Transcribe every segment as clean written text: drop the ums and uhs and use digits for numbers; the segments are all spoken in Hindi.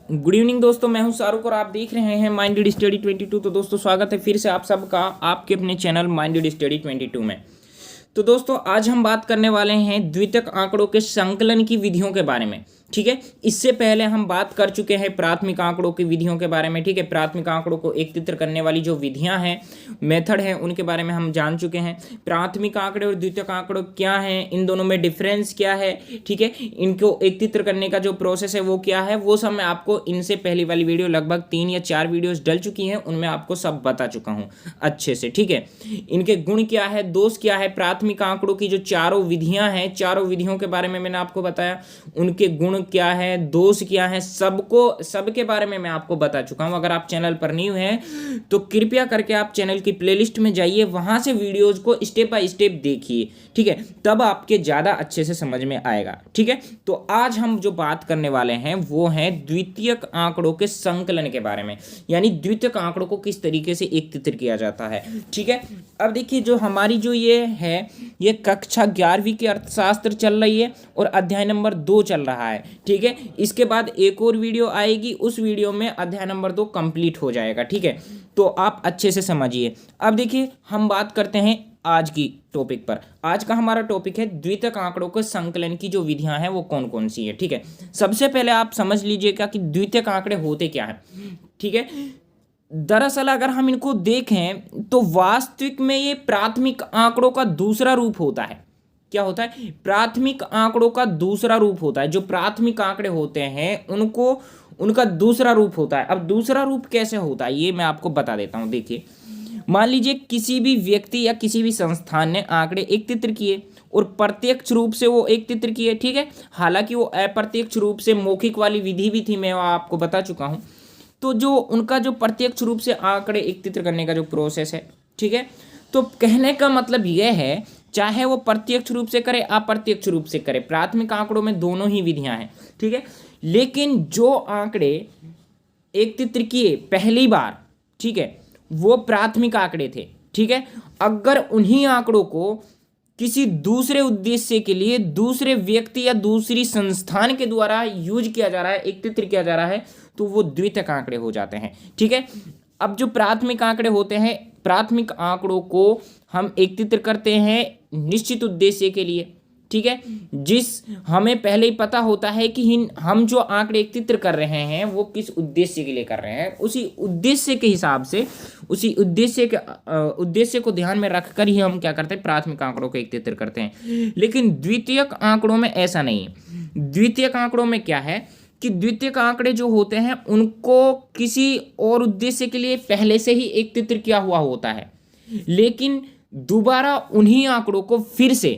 गुड इवनिंग दोस्तों, मैं हूं शाहरुख और आप देख रहे हैं माइंडेड स्टडी 22। तो दोस्तों स्वागत है फिर से आप सबका आपके अपने चैनल माइंडेड स्टडी 22 में। तो दोस्तों आज हम बात करने वाले हैं द्वितीयक आंकड़ों के संकलन की विधियों के बारे में। ठीक है, इससे पहले हम बात कर चुके हैं प्राथमिक आंकड़ों की विधियों के बारे में। ठीक है, प्राथमिक आंकड़ों को एकत्रित करने वाली जो विधियां हैं, मेथड हैं, उनके बारे में हम जान चुके हैं। प्राथमिक आंकड़े और द्वितीयक आंकड़ों क्या हैं, इन दोनों में डिफरेंस क्या है, ठीक है, इनको एकत्रित करने का जो प्रोसेस है वो क्या है, वो सब मैं आपको इनसे पहली वाली वीडियो लगभग 3 या 4 वीडियोस डल चुकी हैं, उनमें आपको सब बता चुका हूँ अच्छे से। ठीक है, इनके गुण क्या है, दोष क्या है, प्राथमिक आंकड़ों की जो चारों विधियां हैं, चारों विधियों के बारे में मैंने आपको बताया, उनके गुण क्या है, दोष क्या है, सबके बारे में मैं आपको बता चुका हूं। अगर आप चैनल पर न्यू हैं तो कृपया करके आप चैनल की प्लेलिस्ट में जाइए, वहां से वीडियोज को स्टेप बाय स्टेप देखिए। ठीक है, तब आपके ज्यादा अच्छे से समझ में आएगा। ठीक है, तो आज हम जो बात करने वाले हैं वो है द्वितीयक आंकड़ों के संकलन के बारे में, यानी द्वितीयक आंकड़ों को किस तरीके से एकत्रित किया जाता है। ठीक है, अब देखिए जो हमारी जो ये है, ये कक्षा 11वीं की अर्थशास्त्र चल रही है और अध्याय नंबर 2 चल रहा है। ठीक है, इसके बाद एक और वीडियो आएगी, उस वीडियो में अध्याय नंबर 2 कंप्लीट हो जाएगा। ठीक है, तो आप अच्छे से समझिए। अब देखिए हम बात करते हैं आज की टॉपिक पर। आज का हमारा टॉपिक है द्वितीयक आंकड़ों के संकलन की जो विधियां हैं वो कौन कौन सी है। ठीक है, सबसे पहले आप समझ लीजिएगा कि द्वितीयक आंकड़े होते क्या हैं। ठीक है, दरअसल अगर हम इनको देखें तो वास्तविक में ये प्राथमिक आंकड़ों का दूसरा रूप होता है। क्या होता है? प्राथमिक आंकड़ों का दूसरा रूप होता है। जो प्राथमिक आंकड़े होते हैं उनको उनका दूसरा रूप होता है। अब दूसरा रूप कैसे होता है ये मैं आपको बता देता हूं। देखिए, मान लीजिए किसी भी व्यक्ति या किसी भी संस्थान ने आंकड़े एकत्रित किए और प्रत्यक्ष रूप से वो एकत्रित किए। ठीक है, हालांकि वो अप्रत्यक्ष रूप से मौखिक वाली विधि भी थी, मैं आपको बता चुका हूं। तो जो उनका जो प्रत्यक्ष रूप से आंकड़े एकत्रित करने का जो प्रोसेस है, ठीक है, तो कहने का मतलब यह है चाहे वो प्रत्यक्ष रूप से करे अप्रत्यक्ष रूप से करे, प्राथमिक आंकड़ों में दोनों ही विधियां हैं। ठीक है, लेकिन जो आंकड़े एकत्रित किए पहली बार, ठीक है, वो प्राथमिक आंकड़े थे। ठीक है, अगर उन्हीं आंकड़ों को किसी दूसरे उद्देश्य के लिए दूसरे व्यक्ति या दूसरी संस्थान के द्वारा यूज किया जा रहा है, एकत्रित किया जा रहा है, तो वो द्वितीयक आंकड़े हो जाते हैं। ठीक है, अब जो प्राथमिक आंकड़े होते हैं, प्राथमिक आंकड़ों को हम एकत्रित करते हैं निश्चित उद्देश्य के लिए। ठीक है, जिस हमें पहले ही पता होता है कि हम जो आंकड़े एकत्रित कर रहे हैं वो किस उद्देश्य के लिए कर रहे हैं, उसी उद्देश्य के हिसाब से, उसी उद्देश्य को ध्यान में रखकर ही हम क्या करते हैं, प्राथमिक आंकड़ों को एकत्रित करते हैं। लेकिन द्वितीयक आंकड़ों में ऐसा नहीं है। द्वितीयक आंकड़ों में क्या है कि द्वितीयक आंकड़े जो होते हैं उनको किसी और उद्देश्य के लिए पहले से ही एकत्रित किया हुआ होता है, लेकिन दोबारा उन्हीं आंकड़ों को फिर से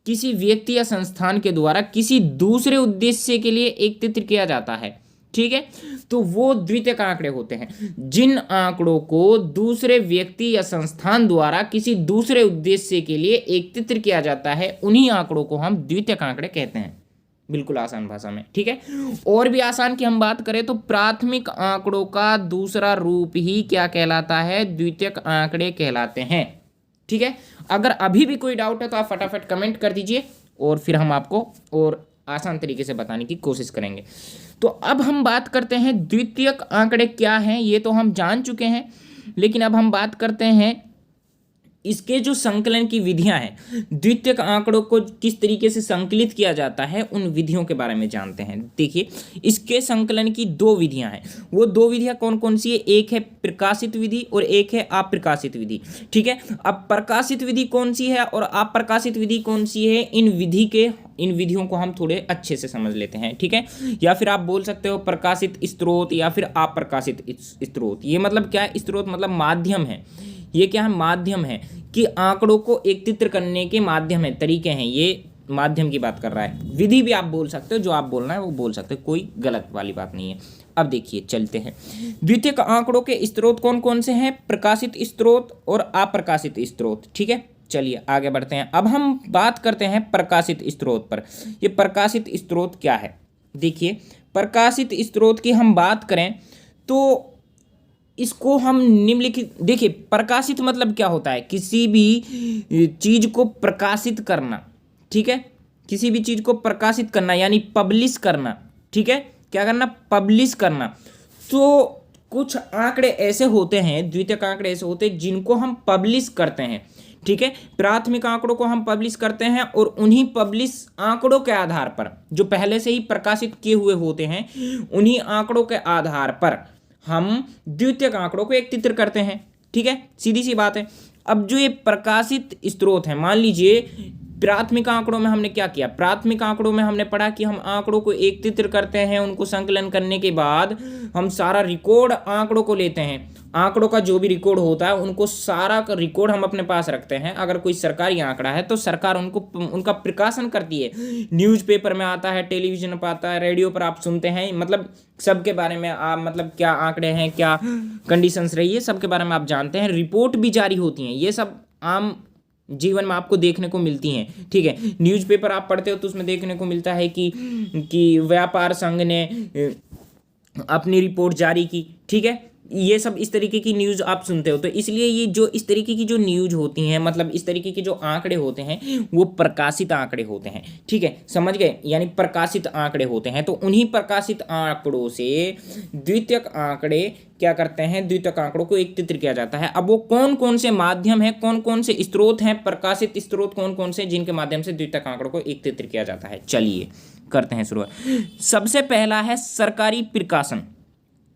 किसी व्यक्ति या संस्थान के द्वारा किसी दूसरे उद्देश्य के लिए एकत्रित किया जाता है। ठीक है, तो वो द्वितीयक आंकड़े होते हैं। जिन आंकड़ों को दूसरे व्यक्ति या संस्थान द्वारा किसी दूसरे उद्देश्य के लिए एकत्रित किया जाता है, उन्हीं आंकड़ों को हम द्वितीयक आंकड़े कहते हैं, बिल्कुल आसान भाषा में। ठीक है, और भी आसान की हम बात करें तो प्राथमिक आंकड़ों का दूसरा रूप ही क्या कहलाता है, द्वितीयक आंकड़े कहलाते हैं। ठीक है, अगर अभी भी कोई डाउट है तो आप फटाफट कमेंट कर दीजिए और फिर हम आपको और आसान तरीके से बताने की कोशिश करेंगे। तो अब हम बात करते हैं द्वितीयक आंकड़े क्या हैं, ये तो हम जान चुके हैं, लेकिन अब हम बात करते हैं इसके जो संकलन की विधियां हैं, द्वितीयक आंकड़ों को किस तरीके से संकलित किया जाता है, उन विधियों के बारे में जानते हैं। देखिए, इसके संकलन की 2 विधियां हैं। वो 2 विधियां कौन कौन सी है? एक है प्रकाशित विधि और एक है अप्रकाशित विधि। ठीक है, अब प्रकाशित विधि कौन सी है और अप्रकाशित विधि कौन सी है, इन विधियों को हम थोड़े अच्छे से समझ लेते हैं। ठीक है, या फिर आप बोल सकते हो प्रकाशित स्त्रोत या फिर अप्रकाशित स्त्रोत। ये मतलब क्या है? स्त्रोत मतलब माध्यम है। ये क्या है? माध्यम है कि आंकड़ों को एकत्रित करने के माध्यम है, तरीके हैं। ये माध्यम की बात कर रहा है। विधि भी आप बोल सकते हो, जो आप बोलना है वो बोल सकते हो, कोई गलत वाली बात नहीं है। अब देखिए, चलते हैं द्वितीयक आंकड़ों के स्त्रोत कौन कौन से हैं, प्रकाशित स्त्रोत और अप्रकाशित स्त्रोत। ठीक है, चलिए आगे बढ़ते हैं। अब हम बात करते हैं प्रकाशित स्त्रोत पर। ये प्रकाशित स्त्रोत क्या है? देखिए, प्रकाशित स्त्रोत की हम बात करें तो इसको हम निम्नलिखित, देखिए प्रकाशित मतलब क्या होता है? किसी भी चीज को प्रकाशित करना। ठीक है, किसी भी चीज को प्रकाशित करना यानी पब्लिश करना। ठीक है, क्या करना, पब्लिश करना। तो कुछ आंकड़े ऐसे होते हैं, द्वितीयक आंकड़े ऐसे होते हैं जिनको हम पब्लिश करते हैं, ठीक है। प्राथमिक आंकड़ों को हम पब्लिश करते हैं और उन्हीं पब्लिश आंकड़ों के आधार पर, जो पहले से ही प्रकाशित किए हुए होते हैं, उन्हीं आंकड़ों के आधार पर हम द्वितीयक आंकड़ों को एकत्रित करते हैं, ठीक है, सीधी सी बात है। अब जो ये प्रकाशित स्रोत है, मान लीजिए प्राथमिक आंकड़ों में हमने क्या किया, प्राथमिक आंकड़ों में हमने पढ़ा कि हम आंकड़ों को एकत्रित करते हैं, उनको संकलन करने के बाद हम सारा रिकॉर्ड आंकड़ों को लेते हैं, आंकड़ों का जो भी रिकॉर्ड होता है उनको सारा का रिकॉर्ड हम अपने पास रखते हैं। अगर कोई सरकारी आंकड़ा है तो सरकार उनका प्रकाशन करती है, न्यूज़पेपर में आता है, टेलीविजन पर आता है, रेडियो पर आप सुनते हैं, मतलब सबके बारे में आप, मतलब क्या आंकड़े हैं, क्या कंडीशंस रही है, सबके बारे में आप जानते हैं। रिपोर्ट भी जारी होती हैं, ये सब आम जीवन में आपको देखने को मिलती हैं, ठीक है। न्यूज़पेपर आप पढ़ते हो तो उसमें देखने को मिलता है कि व्यापार संघ ने अपनी रिपोर्ट जारी की, ठीक है। ये सब इस तरीके की न्यूज़ आप सुनते हो, तो इसलिए ये जो इस तरीके की जो न्यूज़ होती हैं, मतलब इस तरीके के जो आंकड़े होते हैं वो प्रकाशित आंकड़े होते हैं, ठीक है, समझ गए, यानी प्रकाशित आंकड़े होते हैं। तो उन्हीं प्रकाशित आंकड़ों से द्वितीयक आंकड़े क्या करते हैं, द्वितीयक आंकड़ों को एकत्रित किया जाता है। अब वो कौन कौन से माध्यम है, कौन कौन से स्रोत हैं, प्रकाशित स्रोत कौन कौन से, जिनके माध्यम से द्वितीयक आंकड़ों को एकत्रित किया जाता है, चलिए करते हैं शुरुआत। सबसे पहला है सरकारी प्रकाशन,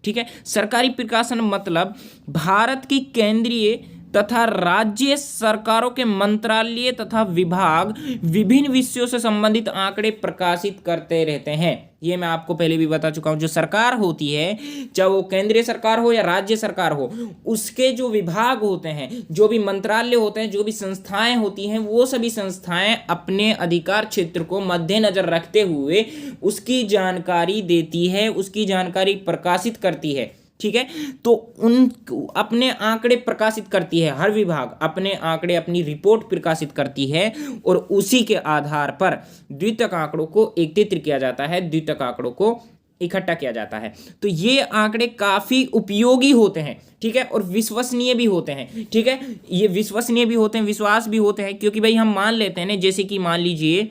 ठीक है। सरकारी प्रकाशन मतलब भारत की केंद्रीय तथा राज्य सरकारों के मंत्रालय तथा विभाग विभिन्न विषयों से संबंधित आंकड़े प्रकाशित करते रहते हैं। ये मैं आपको पहले भी बता चुका हूं। जो सरकार होती है, चाहे वो केंद्रीय सरकार हो या राज्य सरकार हो, उसके जो विभाग होते हैं, जो भी मंत्रालय होते हैं, जो भी संस्थाएं होती हैं, वो सभी संस्थाएं अपने अधिकार क्षेत्र को मद्देनजर रखते हुए उसकी जानकारी देती है, उसकी जानकारी प्रकाशित करती है, ठीक है। तो उन अपने आंकड़े प्रकाशित करती है, हर विभाग अपने आंकड़े, अपनी रिपोर्ट प्रकाशित करती है और उसी के आधार पर द्वितीयक आंकड़ों को एकत्रित किया जाता है, द्वितीयक आंकड़ों को इकट्ठा किया जाता है। तो ये आंकड़े काफ़ी उपयोगी होते हैं, ठीक है, और विश्वसनीय भी होते हैं, ठीक है। ये विश्वसनीय भी होते हैं, विश्वास भी होते हैं, क्योंकि भाई हम मान लेते हैं ना, जैसे कि मान लीजिए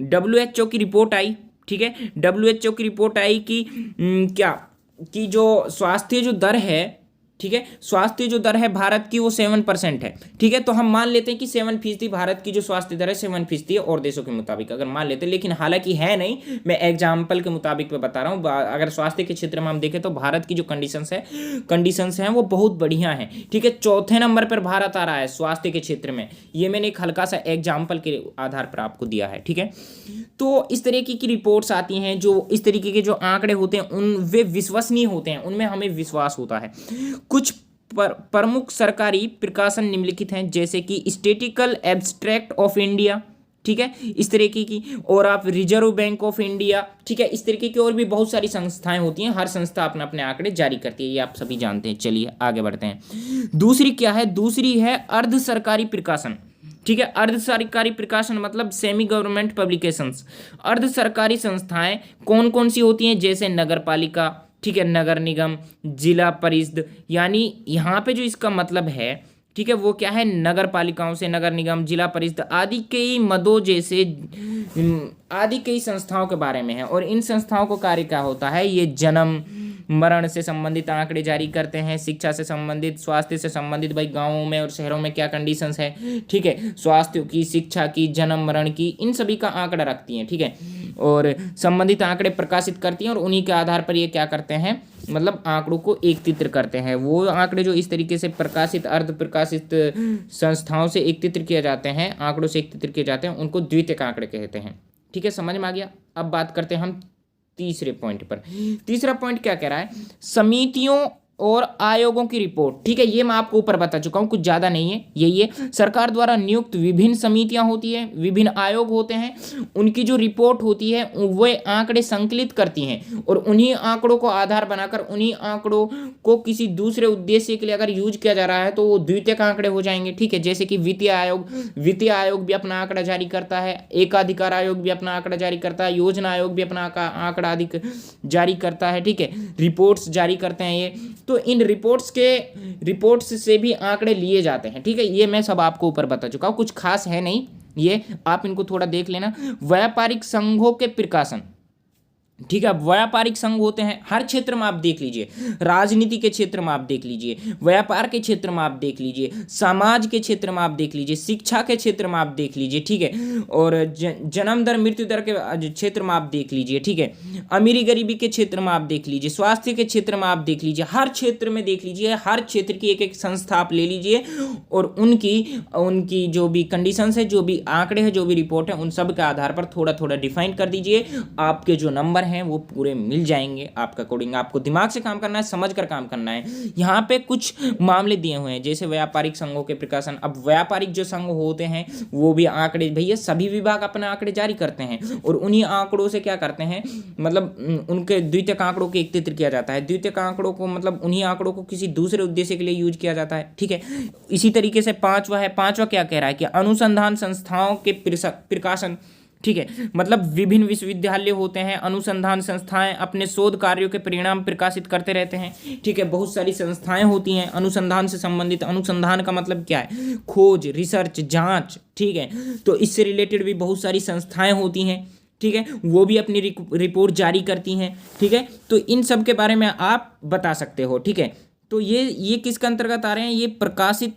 WHO की रिपोर्ट आई, ठीक है, WHO की रिपोर्ट आई कि क्या कि जो स्वास्थ्य जो दर है, ठीक है, स्वास्थ्य जो दर है भारत की वो 7% है, ठीक है। तो हम मान लेते हैं कि 7% भारत की जो स्वास्थ्य दर है 7% है और देशों के मुताबिक अगर मान लेते हैं, लेकिन हालांकि है नहीं, मैं एग्जाम्पल के मुताबिक मैं बता रहा हूँ। अगर स्वास्थ्य के क्षेत्र में हम देखें तो भारत की जो कंडीशंस हैं वो बहुत बढ़िया हैं, ठीक है। चौथे नंबर पर भारत आ रहा है स्वास्थ्य के क्षेत्र में। ये मैंने एक हल्का सा एग्जाम्पल के आधार पर आपको दिया है, ठीक है। तो इस तरीके की रिपोर्ट्स आती हैं, जो इस तरीके के जो आंकड़े होते हैं उन वे विश्वसनीय होते हैं, उनमें हमें विश्वास होता है। कुछ प्रमुख सरकारी प्रकाशन निम्नलिखित हैं, जैसे कि स्टैटिस्टिकल एब्स्ट्रैक्ट ऑफ इंडिया, ठीक है, इस तरीके की, और आप रिजर्व बैंक ऑफ इंडिया, ठीक है, इस तरीके की और भी बहुत सारी संस्थाएं होती हैं। हर संस्था अपने अपने आंकड़े जारी करती है, ये आप सभी जानते हैं। चलिए आगे बढ़ते हैं। दूसरी क्या है, दूसरी है अर्ध सरकारी प्रकाशन, ठीक है। अर्ध सरकारी प्रकाशन मतलब सेमी गवर्नमेंट पब्लिकेशंस। अर्ध सरकारी संस्थाएं कौन कौन सी होती हैं, जैसे नगर पालिका, ठीक है, नगर निगम, जिला परिषद, यानी यहाँ पे जो इसका मतलब है, ठीक है, वो क्या है, नगर पालिकाओं से, नगर निगम, जिला परिषद आदि कई मदों जैसे आदि कई संस्थाओं के बारे में है। और इन संस्थाओं को कार्य क्या होता है, ये जन्म मरण से संबंधित आंकड़े जारी करते हैं, शिक्षा से संबंधित, स्वास्थ्य से संबंधित, भाई गांवों में और शहरों में क्या कंडीशंस है, ठीक है, स्वास्थ्य की, शिक्षा की, जन्म मरण की, इन सभी का आंकड़ा रखती हैं, ठीक है, और संबंधित आंकड़े प्रकाशित करती हैं और उन्हीं के आधार पर ये क्या करते हैं, मतलब आंकड़ों को एकत्रित करते हैं। वो आंकड़े जो इस तरीके से प्रकाशित, अर्ध प्रकाशित संस्थाओं से एकत्रित किए जाते हैं, आंकड़ों से एकत्रित किए जाते हैं, उनको द्वितीयक आंकड़े कहते हैं, ठीक है, समझ में आ गया। अब बात करते हैं हम तीसरे पॉइंट पर। तीसरा पॉइंट क्या कह रहा है, समितियों और आयोगों की रिपोर्ट, ठीक है, ये मैं आपको ऊपर बता चुका हूँ, कुछ ज़्यादा नहीं है, यही है। सरकार द्वारा नियुक्त विभिन्न समितियां होती है, विभिन्न आयोग होते हैं, उनकी जो रिपोर्ट होती है वो आंकड़े संकलित करती हैं और उन्हीं आंकड़ों को आधार बनाकर, उन्हीं आंकड़ों को किसी दूसरे उद्देश्य के लिए अगर यूज किया जा रहा है तो वो द्वितीयक आंकड़े हो जाएंगे, ठीक है। जैसे कि वित्तीय आयोग भी अपना आंकड़ा जारी करता है, एकाधिकार आयोग भी अपना आंकड़ा जारी करता है, योजना आयोग भी अपना आंकड़ा जारी करता है, ठीक है, रिपोर्ट्स जारी करते हैं ये। तो इन रिपोर्ट्स से भी आंकड़े लिए जाते हैं, ठीक है। ये मैं सब आपको ऊपर बता चुका हूँ, कुछ खास है नहीं, ये आप इनको थोड़ा देख लेना। व्यापारिक संघों के प्रकाशन, ठीक है। व्यापारिक संघ होते हैं हर क्षेत्र में, आप देख लीजिए, राजनीति के क्षेत्र में आप देख लीजिए, व्यापार के क्षेत्र में आप देख लीजिए, समाज के क्षेत्र में आप देख लीजिए, शिक्षा के क्षेत्र में आप देख लीजिए, ठीक है, और जन्म दर मृत्यु दर के क्षेत्र में आप देख लीजिए, ठीक है, अमीरी गरीबी के क्षेत्र में आप देख लीजिए, स्वास्थ्य के क्षेत्र में आप देख लीजिए, हर क्षेत्र में देख लीजिए, हर क्षेत्र की एक एक संस्था आप ले लीजिए और उनकी जो भी कंडीशंस है, जो भी आंकड़े हैं, जो भी रिपोर्ट है, उन सब के आधार पर थोड़ा थोड़ा डिफाइन कर दीजिए। आपके जो नंबर हैं वो पूरे मिल जाएंगे आपका कोडिंग। आपको दिमाग से काम करना है, समझ कर काम करना है। यहाँ पे कुछ मामले दिए हुए हैं जैसे व्यापारिक संघों के प्रकाशन। अब व्यापारिक जो संघ होते हैं वो भी आंकड़े, भैया सभी विभाग अपने आंकड़े जारी करते हैं और उन्हीं आंकड़ों से क्या करते हैं, मतलब उनके द्वितीयक आंकड़ों के एकत्रित किया जाता है। द्वितीयक आंकड़ों को मतलब उन्हीं आंकड़ों को किसी दूसरे उद्देश्य के लिए यूज किया जाता है, ठीक है। इसी तरीके से पांचवा क्या कह रहा है कि अनुसंधान संस्थाओं के प्रकाशन, ठीक है, मतलब विभिन्न विश्वविद्यालय होते हैं, अनुसंधान संस्थाएं अपने शोध कार्यों के परिणाम प्रकाशित करते रहते हैं, ठीक है। बहुत सारी संस्थाएं होती हैं अनुसंधान से संबंधित। अनुसंधान का मतलब क्या है, खोज, रिसर्च, जांच, ठीक है। तो इससे रिलेटेड भी बहुत सारी संस्थाएं होती हैं, ठीक है, वो भी अपनी रिपोर्ट जारी करती हैं, ठीक है। तो इन सब के बारे में आप बता सकते हो, ठीक है। तो ये किसके अंतर्गत आ रहे हैं, ये प्रकाशित,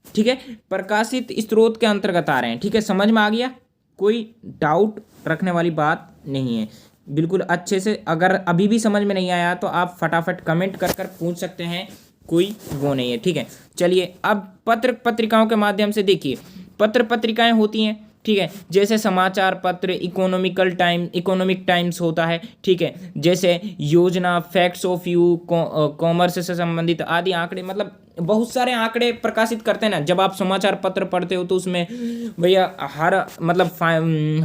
ठीक है, प्रकाशित स्रोत के अंतर्गत आ रहे हैं, ठीक है। समझ में आ गया, कोई डाउट रखने वाली बात नहीं है, बिल्कुल अच्छे से। अगर अभी भी समझ में नहीं आया तो आप फटाफट कमेंट कर कर पूछ सकते हैं, कोई वो नहीं है, ठीक है। चलिए अब पत्र पत्रिकाओं के माध्यम से देखिए, पत्र पत्रिकाएं होती हैं, ठीक है, जैसे समाचार पत्र, इकोनॉमिक टाइम्स होता है, ठीक है, जैसे योजना, फैक्ट्स ऑफ यू, कॉमर्स से संबंधित आदि आंकड़े, मतलब बहुत सारे आंकड़े प्रकाशित करते हैं ना। जब आप समाचार पत्र पढ़ते हो तो उसमें भैया हर मतलब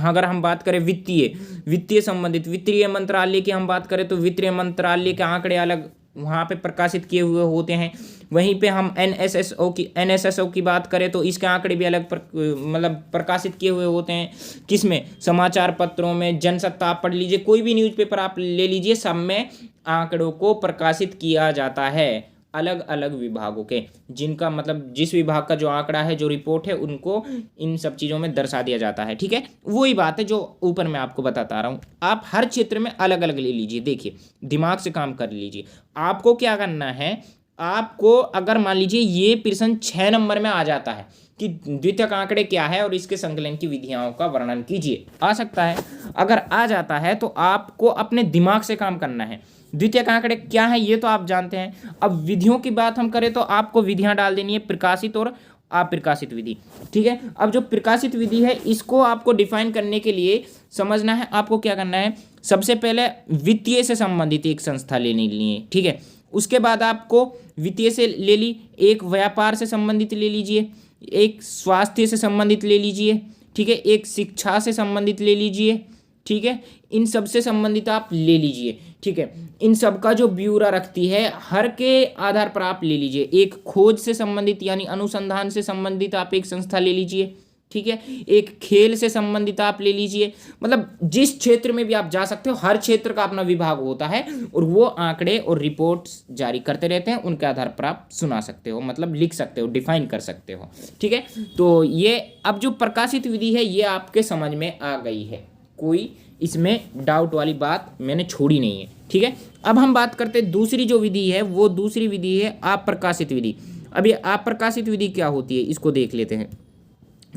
अगर हम बात करें वित्तीय संबंधित, वित्तीय मंत्रालय की हम बात करें तो वित्तीय मंत्रालय के आंकड़े अलग वहाँ पे प्रकाशित किए हुए होते हैं। वहीं पे हम एनएसएसओ की बात करें तो इसके आंकड़े भी अलग मतलब प्रकाशित किए हुए होते हैं। किसमें, समाचार पत्रों में। जनसत्ता आप पढ़ लीजिए, कोई भी न्यूज़पेपर आप ले लीजिए, सब में आंकड़ों को प्रकाशित किया जाता है, अलग अलग विभागों के, जिनका मतलब जिस विभाग का जो आंकड़ा है, जो रिपोर्ट है, उनको इन सब चीज़ों में दर्शा दिया जाता है, ठीक है। वही बात है जो ऊपर मैं आपको बताता रहा हूँ। आप हर क्षेत्र में अलग अलग ले लीजिए, देखिए दिमाग से काम कर लीजिए। आपको क्या करना है, आपको अगर मान लीजिए ये प्रश्न 6 नंबर में आ जाता है कि द्वितीयक आंकड़े क्या है और इसके संकलन की विधियों का वर्णन कीजिए, आ सकता है। अगर आ जाता है तो आपको अपने दिमाग से काम करना है। द्वितीयक आंकड़े क्या है ये तो आप जानते हैं। अब विधियों की बात हम करें तो आपको विधियां डाल देनी है, प्रकाशित और अप्रकाशित विधि, ठीक है। अब जो प्रकाशित विधि है इसको आपको डिफाइन करने के लिए समझना है, आपको क्या करना है, सबसे पहले वित्तीय से संबंधित एक संस्था लेनी है, ठीक है। उसके बाद आपको वित्तीय से ले ली, एक व्यापार से संबंधित ले लीजिए, एक स्वास्थ्य से संबंधित ले लीजिए, ठीक है, एक शिक्षा से संबंधित ले लीजिए, ठीक है। इन सब से संबंधित आप ले लीजिए, ठीक है। इन सब का जो ब्यूरा रखती है हर के आधार पर आप ले लीजिए। एक खोज से संबंधित यानी अनुसंधान से संबंधित आप एक संस्था ले लीजिए, ठीक है। एक खेल से संबंधित आप ले लीजिए, मतलब जिस क्षेत्र में भी आप जा सकते हो, हर क्षेत्र का अपना विभाग होता है और वो आंकड़े और रिपोर्ट्स जारी करते रहते हैं, उनके आधार पर आप सुना सकते हो, मतलब लिख सकते हो, डिफाइन कर सकते हो, ठीक है। तो ये अब जो प्रकाशित विधि है ये आपके समझ में आ गई है, कोई इसमें डाउट वाली बात मैंने छोड़ी नहीं है, ठीक है। अब हम बात करते हैं दूसरी जो विधि है, वो दूसरी विधि है अप्रकाशित विधि। अब ये अप्रकाशित विधि क्या होती है इसको देख लेते हैं।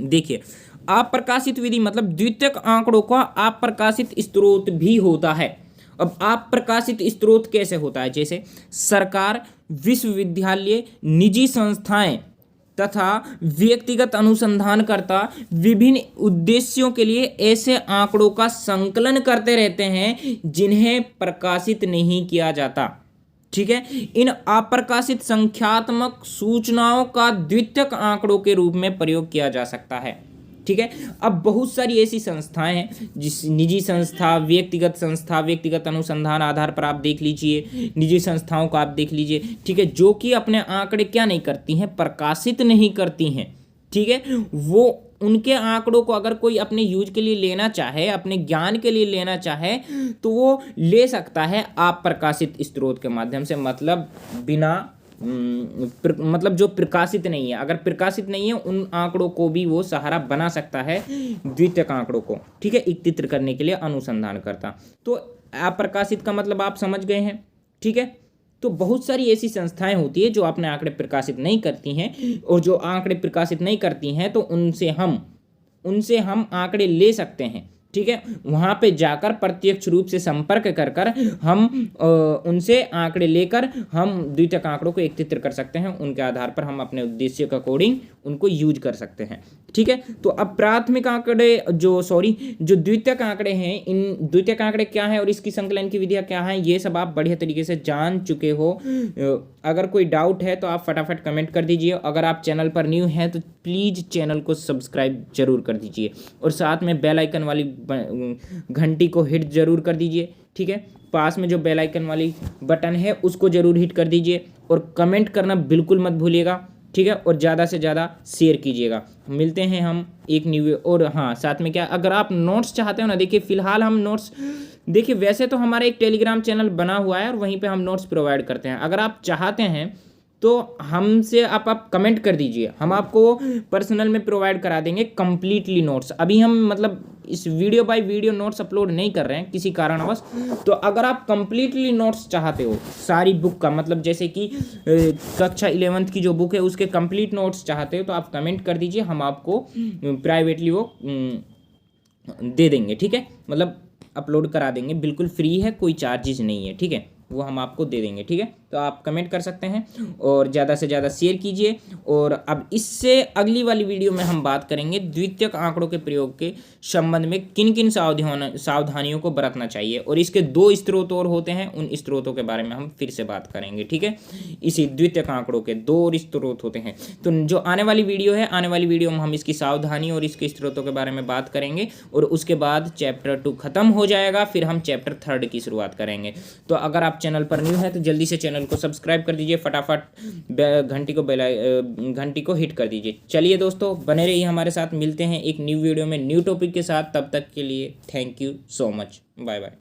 देखिए, अप्रकाशित विधि मतलब द्वितीयक आंकड़ों का अप्रकाशित स्रोत भी होता है। अब अप्रकाशित स्रोत कैसे होता है, जैसे सरकार, विश्वविद्यालय, निजी संस्थाएं तथा व्यक्तिगत अनुसंधानकर्ता विभिन्न उद्देश्यों के लिए ऐसे आंकड़ों का संकलन करते रहते हैं जिन्हें प्रकाशित नहीं किया जाता, ठीक है। इन अप्रकाशित संख्यात्मक सूचनाओं का द्वितीयक आंकड़ों के रूप में प्रयोग किया जा सकता है, ठीक है। अब बहुत सारी ऐसी संस्थाएं हैं, जिस निजी संस्था, व्यक्तिगत अनुसंधान आधार पर आप देख लीजिए, निजी संस्थाओं को आप देख लीजिए, ठीक है, जो कि अपने आंकड़े क्या नहीं करती हैं, प्रकाशित नहीं करती हैं, ठीक है। वो उनके आंकड़ों को अगर कोई अपने यूज के लिए लेना चाहे, अपने ज्ञान के लिए लेना चाहे तो वो ले सकता है अप्रकाशित स्रोत के माध्यम से, मतलब बिना मतलब जो प्रकाशित नहीं है, अगर प्रकाशित नहीं है उन आंकड़ों को भी वो सहारा बना सकता है द्वितीयक आंकड़ों को, ठीक है, एकत्रित करने के लिए अनुसंधान करता। तो अप्रकाशित का मतलब आप समझ गए हैं, ठीक है। तो बहुत सारी ऐसी संस्थाएं होती है जो अपने आंकड़े प्रकाशित नहीं करती हैं, और जो आंकड़े प्रकाशित नहीं करती हैं तो उनसे हम आंकड़े ले सकते हैं, ठीक है। वहाँ पे जाकर प्रत्यक्ष रूप से संपर्क कर कर हम उनसे आंकड़े लेकर हम द्वितीयक आंकड़ों को एकत्रित कर सकते हैं। उनके आधार पर हम अपने उद्देश्य के अकॉर्डिंग उनको यूज कर सकते हैं, ठीक है। तो अब प्राथमिक आंकड़े जो द्वितीयक आंकड़े हैं, इन द्वितीयक आंकड़े क्या हैं और इसकी संकलन की विधियाँ क्या हैं, ये सब आप बढ़िया तरीके से जान चुके हो। अगर कोई डाउट है तो आप फटाफट कमेंट कर दीजिए। अगर आप चैनल पर न्यू हैं तो प्लीज़ चैनल को सब्सक्राइब जरूर कर दीजिए, और साथ में बेल आइकन वाली घंटी को हिट जरूर कर दीजिए, ठीक है। पास में जो बेल आइकन वाली बटन है उसको जरूर हिट कर दीजिए, और कमेंट करना बिल्कुल मत भूलिएगा, ठीक है। और ज़्यादा से ज़्यादा शेयर कीजिएगा। मिलते हैं हम एक न्यू, और हाँ साथ में क्या, अगर आप नोट्स चाहते हो ना, देखिए फिलहाल हम नोट्स, देखिए वैसे तो हमारा एक टेलीग्राम चैनल बना हुआ है और वहीं पे हम नोट्स प्रोवाइड करते हैं। अगर आप चाहते हैं तो हमसे आप कमेंट कर दीजिए, हम आपको पर्सनल में प्रोवाइड करा देंगे कंप्लीटली नोट्स। अभी हम मतलब इस video by video notes upload नहीं कर रहे हैं किसी कारणवश। तो अगर आप कंप्लीटली नोट्स चाहते हो सारी बुक का, मतलब जैसे कि कक्षा 11th की जो बुक है उसके कंप्लीट नोट्स चाहते हो, तो आप कमेंट कर दीजिए, हम आपको प्राइवेटली वो दे देंगे, ठीक है। मतलब अपलोड करा देंगे, बिल्कुल फ्री है, कोई चार्जेस नहीं है, ठीक है। वो हम आपको दे देंगे, ठीक है। तो आप कमेंट कर सकते हैं और ज़्यादा से ज़्यादा शेयर कीजिए। और अब इससे अगली वाली वीडियो में हम बात करेंगे द्वितीयक आंकड़ों के प्रयोग के संबंध में किन किन सावधानियों को बरतना चाहिए, और इसके 2 स्रोत और होते हैं, उन स्रोतों के बारे में हम फिर से बात करेंगे, ठीक है। इसी द्वितीयक आंकड़ों के 2 और स्रोत होते हैं। तो जो आने वाली वीडियो है, आने वाली वीडियो में हम इसकी सावधानी और इसके स्रोतों के बारे में बात करेंगे, और उसके बाद चैप्टर 2 खत्म हो जाएगा, फिर हम चैप्टर 3 की शुरुआत करेंगे। तो अगर आप चैनल पर न्यू है तो जल्दी से चैनल को सब्सक्राइब कर दीजिए, फटाफट घंटी को हिट कर दीजिए। चलिए दोस्तों, बने रहिए हमारे साथ, मिलते हैं एक न्यू वीडियो में न्यू टॉपिक के साथ। तब तक के लिए thank you so much, bye bye.